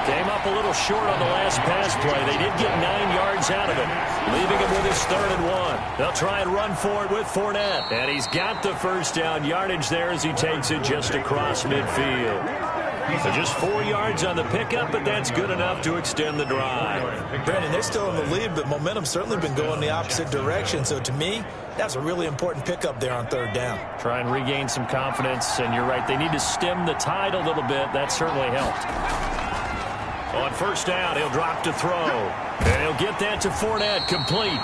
Came up a little short on the last pass play. They did get 9 yards out of it, leaving him with his 3rd and 1. They'll try and run for it with Fournette, and he's got the first down yardage there as he takes it just across midfield. So just 4 yards on the pickup, but that's good enough to extend the drive. Brandon, they're still in the lead, but momentum's certainly been going the opposite direction. So to me, that's a really important pickup there on 3rd down. Try and regain some confidence, and you're right, they need to stem the tide a little bit. That certainly helped. On 1st down, he'll drop to throw, and he'll get that to Fournette, complete.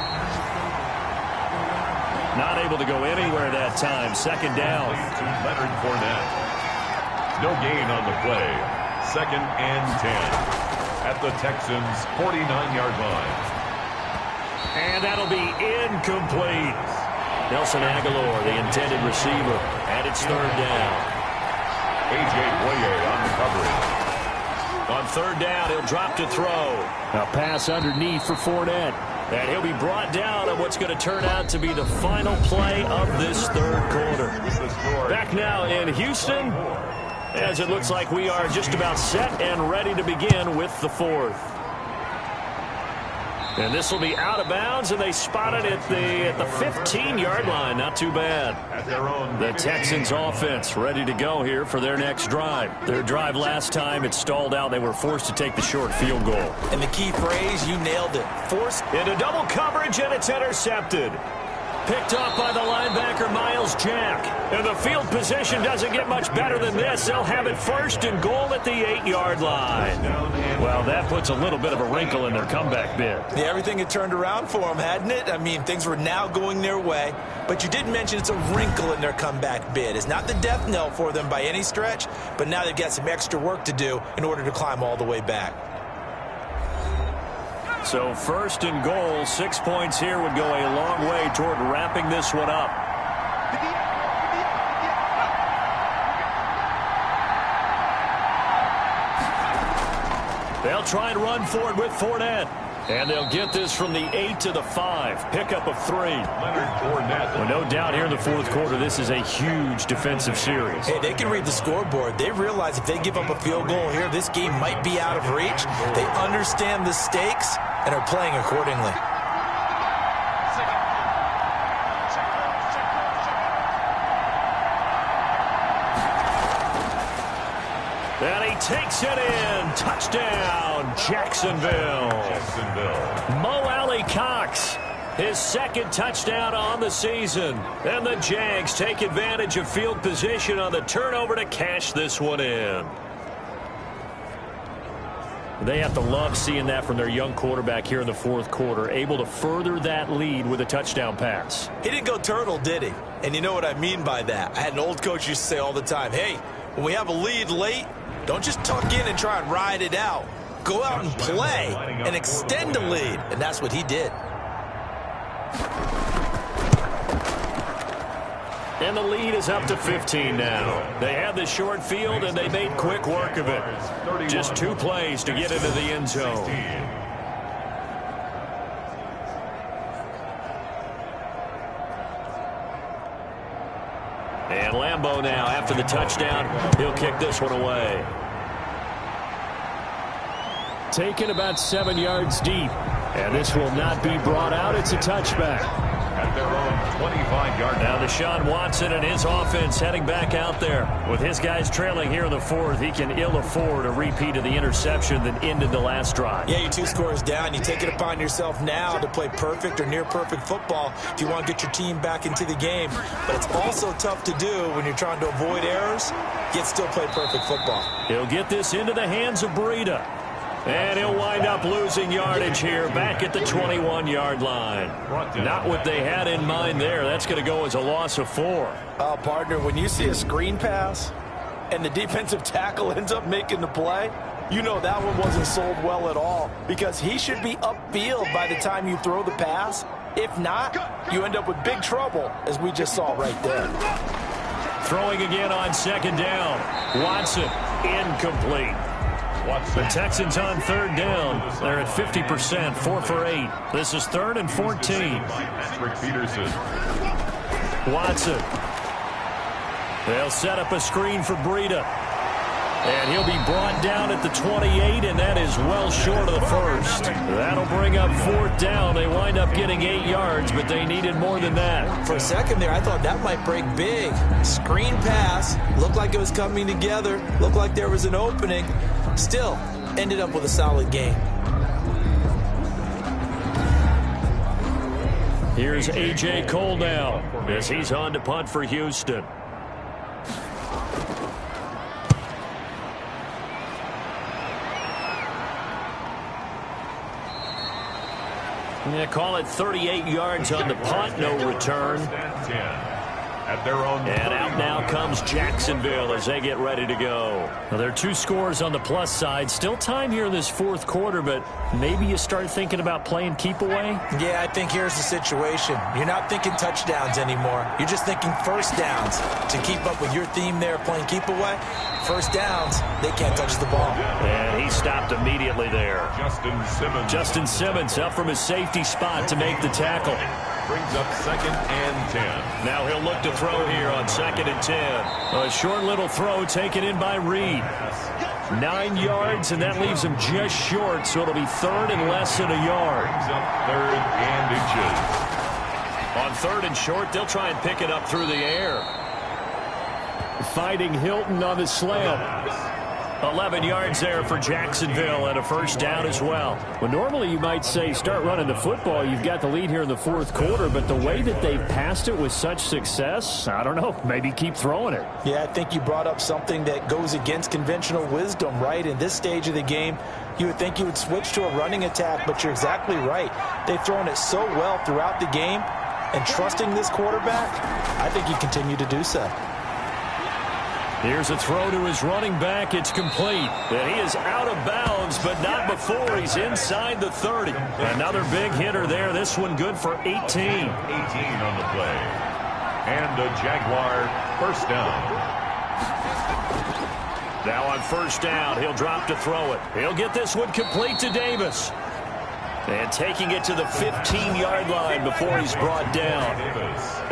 Not able to go anywhere that time. 2nd down. Leonard Fournette. No gain on the play. 2nd and 10 at the Texans' 49-yard line. And that'll be incomplete. Nelson Aguilar, the intended receiver, and it's 3rd down. A.J. Boyer on the coverage. On 3rd down, he'll drop to throw. A pass underneath for Fournette. And he'll be brought down on what's going to turn out to be the final play of this 3rd quarter. Back now in Houston, as it looks like we are just about set and ready to begin with the 4th. And this will be out of bounds, and they spot it at the 15-yard line. Not too bad. The Texans offense ready to go here for their next drive. Their drive last time, it stalled out. They were forced to take the short field goal. And the key phrase, you nailed it. Forced into double coverage, and it's intercepted. Picked up by the linebacker, Miles Jack. And the field position doesn't get much better than this. They'll have it 1st and goal at the 8-yard line. Well, that puts a little bit of a wrinkle in their comeback bid. Yeah, everything had turned around for them, hadn't it? I mean, things were now going their way. But you did mention it's a wrinkle in their comeback bid. It's not the death knell for them by any stretch, but now they've got some extra work to do in order to climb all the way back. So 1st and goal, 6 points here would go a long way toward wrapping this one up. They'll try and run for it with Fournette. And they'll get this from the 8 to the 5. Pickup of 3. Well, no doubt here in the fourth quarter, this is a huge defensive series. Hey, they can read the scoreboard. They realize if they give up a field goal here, this game might be out of reach. They understand the stakes and are playing accordingly. And he takes it in. Touchdown, Jacksonville. Mo Alley-Cox, his second touchdown on the season. And the Jags take advantage of field position on the turnover to cash this one in. They have to love seeing that from their young quarterback here in the fourth quarter, able to further that lead with a touchdown pass. He didn't go turtle, did he? And you know what I mean by that. I had an old coach used to say all the time, hey, when we have a lead late, don't just tuck in and try and ride it out. Go out and play and extend the lead. And that's what he did. And the lead is up to 15 now. They had the short field, and they made quick work of it. Just 2 plays to get into the end zone. And Lambeau now, after the touchdown, he'll kick this one away. Taken about 7 yards deep. And this will not be brought out. It's a touchback. At their own 25-yard. Now Deshaun Watson and his offense heading back out there. With his guys trailing here in the fourth, he can ill afford a repeat of the interception that ended the last drive. Yeah, you're 2 scores down. You take it upon yourself now to play perfect or near-perfect football if you want to get your team back into the game. But it's also tough to do when you're trying to avoid errors, yet still play perfect football. He'll get this into the hands of Breida. And he'll wind up losing yardage here back at the 21-yard line. Not what they had in mind there. That's going to go as a loss of 4. Partner, when you see a screen pass and the defensive tackle ends up making the play, you know that one wasn't sold well at all because he should be upfield by the time you throw the pass. If not, you end up with big trouble, as we just saw right there. Throwing again on second down. Watson, incomplete. The Texans on third down. They're at 50%, 4 for 8. This is 3rd and 14. Patrick Peterson. Watson. They'll set up a screen for Breida. And he'll be brought down at the 28, and that is well short of the first. That'll bring up 4th down. They wind up getting 8 yards, but they needed more than that. For a second there, I thought that might break big. Screen pass. Looked like it was coming together. Looked like there was an opening. Still, ended up with a solid game. Here's A.J. Cole now as he's on to punt for Houston. Yeah, call it 38 yards on the punt, no return. At their own. And out now comes Jacksonville as they get ready to go. Now, there are 2 scores on the plus side. Still time here in this fourth quarter, but maybe you start thinking about playing keep away? Yeah, I think here's the situation. You're not thinking touchdowns anymore. You're just thinking first downs. To keep up with your theme there, playing keep away, first downs, they can't touch the ball. And he stopped immediately there. Justin Simmons up from his safety spot to make the tackle. Brings up 2nd and 10. Now he'll look to throw here on 2nd and 10. A short little throw taken in by Reed. 9 yards, and that leaves him just short, so it'll be 3rd and less than a yard. Brings up 3rd and inches. On 3rd and short, they'll try and pick it up through the air. Fighting Hilton on the slam. 11 yards there for Jacksonville and a first down as well. Well, normally you might say start running the football. You've got the lead here in the fourth quarter, but the way that they've passed it with such success, I don't know, maybe keep throwing it. Yeah, I think you brought up something that goes against conventional wisdom, right? In this stage of the game, you would think you would switch to a running attack, but you're exactly right. They've thrown it so well throughout the game, and trusting this quarterback, I think you continue to do so. Here's a throw to his running back. It's complete. And he is out of bounds, but not before he's inside the 30. Another big hitter there. This one good for 18. 18 on the play. And a Jaguar first down. Now on first down, he'll drop to throw it. He'll get this one complete to Davis. And taking it to the 15-yard line before he's brought down.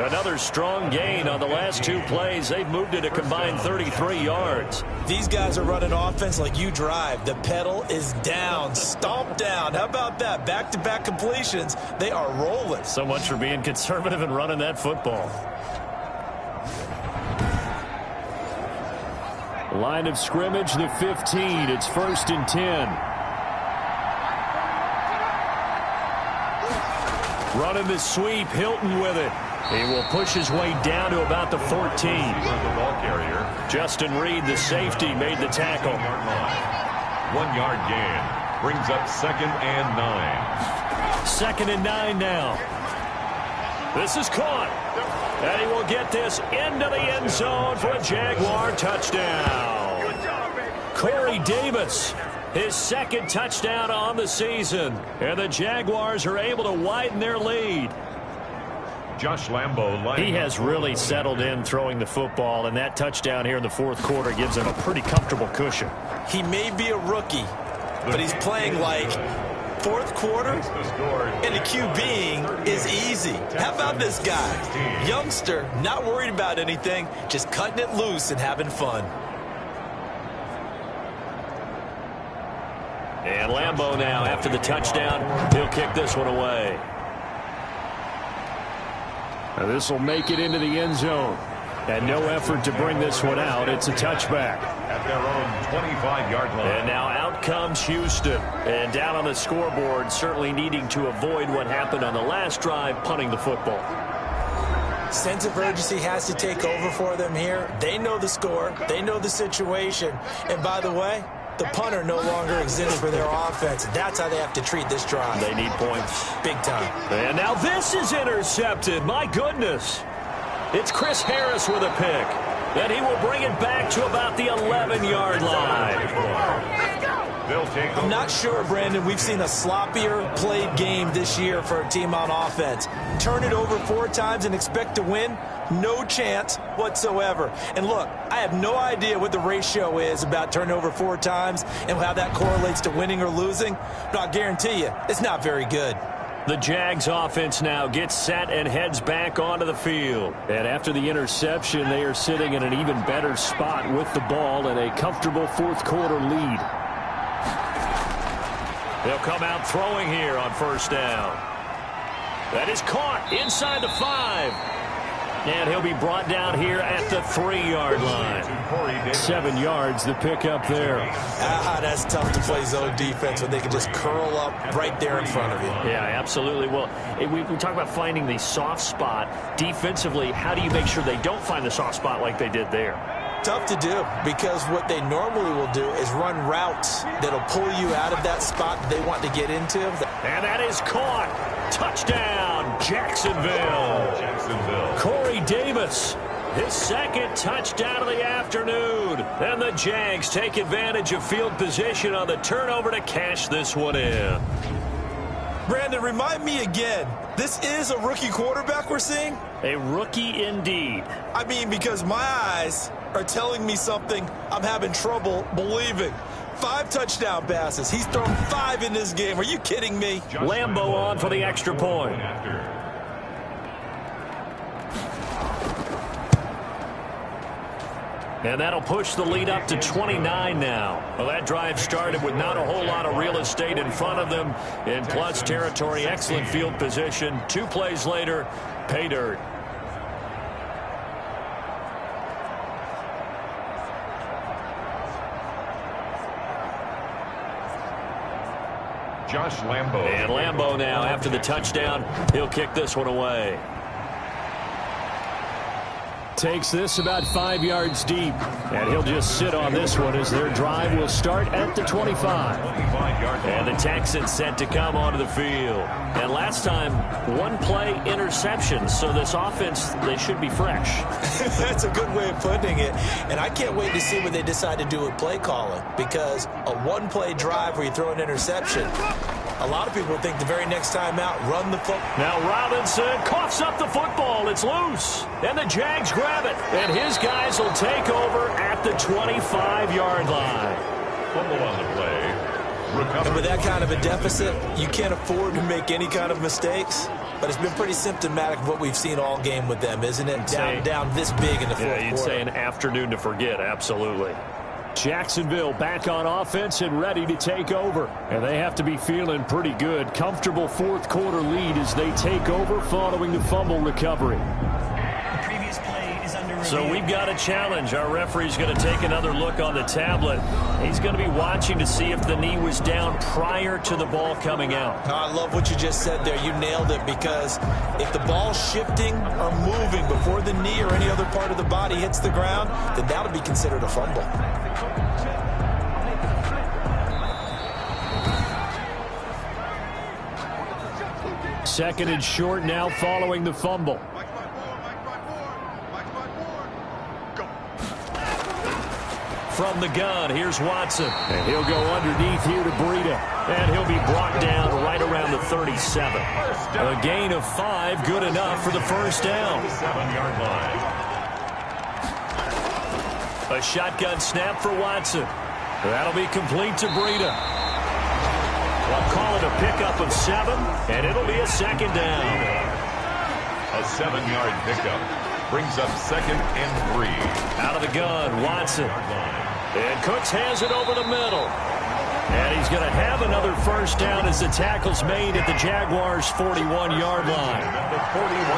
Another strong gain on the last 2 plays. They've moved it a combined 33 yards. These guys are running offense like you drive. The pedal is down, stomped down. How about that? Back-to-back completions. They are rolling. So much for being conservative and running that football. Line of scrimmage, the 15. It's 1st and 10. Running the sweep, Hilton with it. He will push his way down to about the 14. The ball carrier. Justin Reed, the safety, made the tackle. 1 yard gain. Brings up 2nd and 9. 2nd and 9 now. This is caught. And he will get this into the end zone for a Jaguar touchdown. Corey Davis, his 2nd touchdown on the season. And the Jaguars are able to widen their lead. Josh Lambo. He has really settled in throwing the football, and that touchdown here in the 4th quarter gives him a pretty comfortable cushion. He may be a rookie, but he's playing like 4th quarter, and the QBing is easy. How about this guy? Youngster, not worried about anything, just cutting it loose and having fun. And Lambo now, after the touchdown, he'll kick this one away. Now this will make it into the end zone. And no effort to bring this one out. It's a touchback. At their own 25-yard line. And now out comes Houston. And down on the scoreboard, certainly needing to avoid what happened on the last drive, punting the football. Sense of urgency has to take over for them here. They know the score. They know the situation. And by the way, the punter no longer exists for their offense. That's how they have to treat this drive. They need points. Big time. And now this is intercepted. My goodness. It's Chris Harris with a pick. Then he will bring it back to about the 11-yard line. I'm not sure, Brandon, we've seen a sloppier played game this year for a team on offense. Turn it over 4 times and expect to win? No chance whatsoever. And look, I have no idea what the ratio is about turning over 4 times and how that correlates to winning or losing, but I'll guarantee you, it's not very good. The Jags offense now gets set and heads back onto the field. And after the interception, they are sitting in an even better spot with the ball and a comfortable 4th quarter lead. They'll come out throwing here on 1st down. That is caught inside the 5. And he'll be brought down here at the 3-yard line. 7 yards, the pickup there. That's tough to play zone defense when they can just curl up right there in front of you. Yeah, absolutely. Well, we talk about finding the soft spot. Defensively, how do you make sure they don't find the soft spot like they did there? Tough to do, because what they normally will do is run routes that'll pull you out of that spot they want to get into. And that is caught. Touchdown, Jacksonville. Corey Davis, his 2nd touchdown of the afternoon. And the Jags take advantage of field position on the turnover to cash this one in. Brandon, remind me again, this is a rookie quarterback we're seeing? A rookie indeed. I mean, because my eyes are telling me something I'm having trouble believing. 5 touchdown passes. He's thrown 5 in this game. Are you kidding me? Lambo on for the extra point. And that'll push the lead up to 29 now. Well, that drive started with not a whole lot of real estate in front of them. In plus territory, excellent field position. 2 plays later, pay dirt. Josh Lambo. And Lambo now, after the touchdown, he'll kick this one away. Takes this about 5 yards deep. And he'll just sit on this one as their drive will start at the 25. And the Texans set to come onto the field. And last time, 1-play interception. So this offense, they should be fresh. That's a good way of putting it. And I can't wait to see what they decide to do with play calling. Because a 1-play drive where you throw an interception, a lot of people think the very next time out, run the football. Now Robinson coughs up the football. It's loose. And the Jags grab it. And his guys will take over at the 25-yard line. Fumble on the play. And with that kind of a deficit, you can't afford to make any kind of mistakes. But it's been pretty symptomatic of what we've seen all game with them, isn't it? Down this big in the fourth quarter. Yeah, you'd say an afternoon to forget, absolutely. Jacksonville back on offense and ready to take over. And they have to be feeling pretty good. Comfortable fourth quarter lead as they take over following the fumble recovery. So we've got a challenge. Our referee's going to take another look on the tablet. He's going to be watching to see if the knee was down prior to the ball coming out. I love what you just said there. You nailed it, because if the ball's shifting or moving before the knee or any other part of the body hits the ground, then that'll be considered a fumble. Second and short now following the fumble. From the gun, here's Watson. And he'll go underneath here to Breida. And he'll be brought down right around the 37. A gain of 5, good enough for the first down. 7-yard line. A shotgun snap for Watson. That'll be complete to Breida. I'll call it a pickup of 7, and it'll be a second down. A 7-yard pickup brings up 2nd and 3. Out of the gun, Watson. And Cooks has it over the middle. And he's going to have another first down as the tackle's made at the Jaguars' 41-yard line.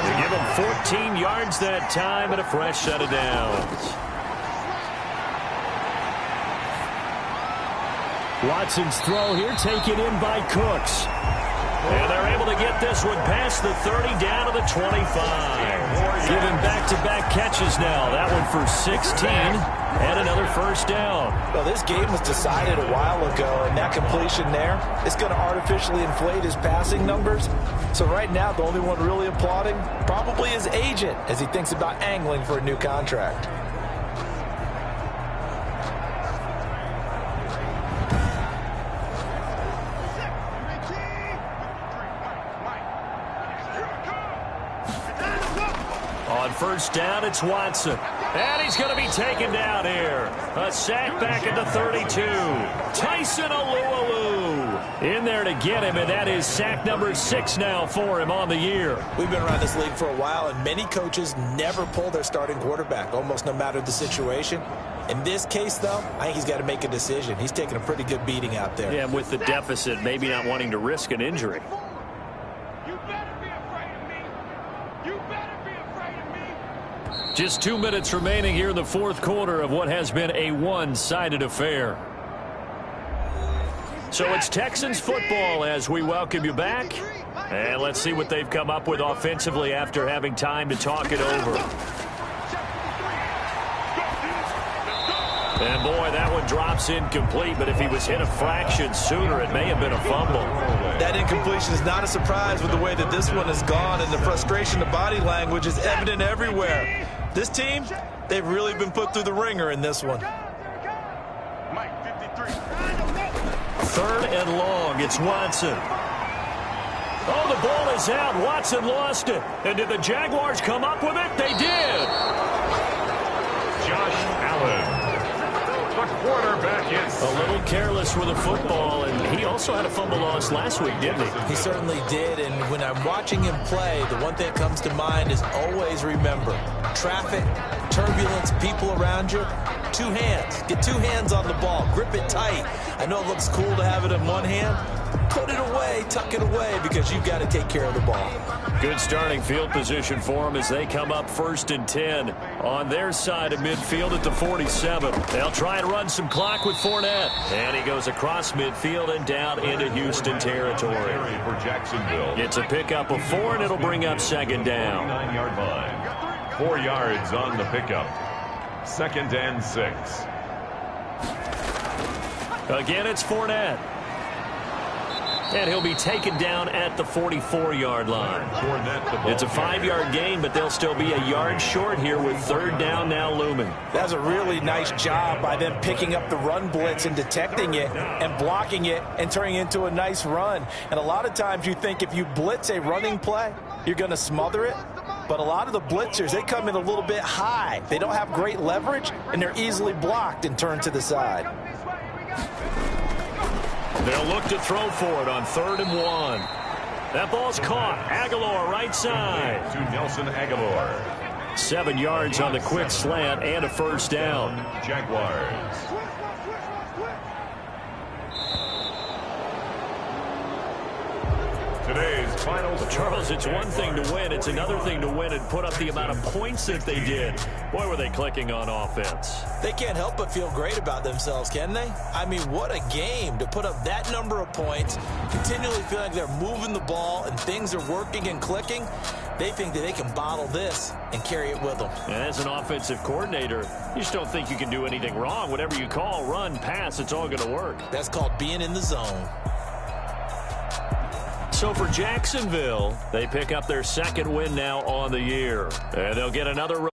They give him 14 yards that time and a fresh set of downs. Watson's throw here taken in by Cooks. And they're able to get this one past the 30 down to the 25. Giving back-to-back catches now. That one for 16 and another first down. Well, this game was decided a while ago, and that completion there is going to artificially inflate his passing numbers. So right now, the only one really applauding probably his agent as he thinks about angling for a new contract. On first down, it's Watson. And he's going to be taken down here. A sack back at the 32. Tyson Alualu in there to get him, and that is sack number 6 now for him on the year. We've been around this league for a while, and many coaches never pull their starting quarterback, almost no matter the situation. In this case, though, I think he's got to make a decision. He's taking a pretty good beating out there. Yeah, and with the deficit, maybe not wanting to risk an injury. Just 2 minutes remaining here in the fourth quarter of what has been a one-sided affair. So it's Texans football as we welcome you back. And let's see what they've come up with offensively after having time to talk it over. And boy, that one drops incomplete, but if he was hit a fraction sooner, it may have been a fumble. That incompletion is not a surprise with the way that this one has gone, and the frustration of body language is evident everywhere. This team, they've really been put through the ringer in this one. Third and long, it's Watson. Oh, the ball is out. Watson lost it. And did the Jaguars come up with it? They did. Josh Allen. The quarterback is a little careless with the football, and he also had a fumble loss last week, didn't he? He certainly did, and when I'm watching him play, the one thing that comes to mind is always remember, traffic, turbulence, people around you, 2 hands. Get 2 hands on the ball. Grip it tight. I know it looks cool to have it in one hand. Put it away, tuck it away, because you've got to take care of the ball. Good starting field position for them as they come up 1st and 10 on their side of midfield at the 47. They'll try and run some clock with Fournette. And he goes across midfield and down into Houston territory. For Jacksonville. It's a pickup of 4, and it'll bring up 2nd down. 9-yard line. 4 yards on the pickup. 2nd and 6. Again, it's Fournette. And he'll be taken down at the 44-yard line. It's a 5-yard gain, but they'll still be a yard short here with 3rd down now looming. That's a really nice job by them picking up the run blitz and detecting it and blocking it and turning it into a nice run. And a lot of times you think if you blitz a running play, you're going to smother it. But a lot of the blitzers, they come in a little bit high. They don't have great leverage, and they're easily blocked and turned to the side. They'll look to throw for it on 3rd and 1. That ball's caught. Aguilar right side. To Nelson Aguilar. 7 yards on the quick slant and a first down. Jaguars. Today's final score. Charles, it's one thing to win. It's another thing to win and put up the amount of points that they did. Boy, were they clicking on offense. They can't help but feel great about themselves, can they? I mean, what a game to put up that number of points, continually feel like they're moving the ball and things are working and clicking. They think that they can bottle this and carry it with them. And as an offensive coordinator, you just don't think you can do anything wrong. Whatever you call, run, pass, it's all going to work. That's called being in the zone. So for Jacksonville, they pick up their 2nd win now on the year. And they'll get another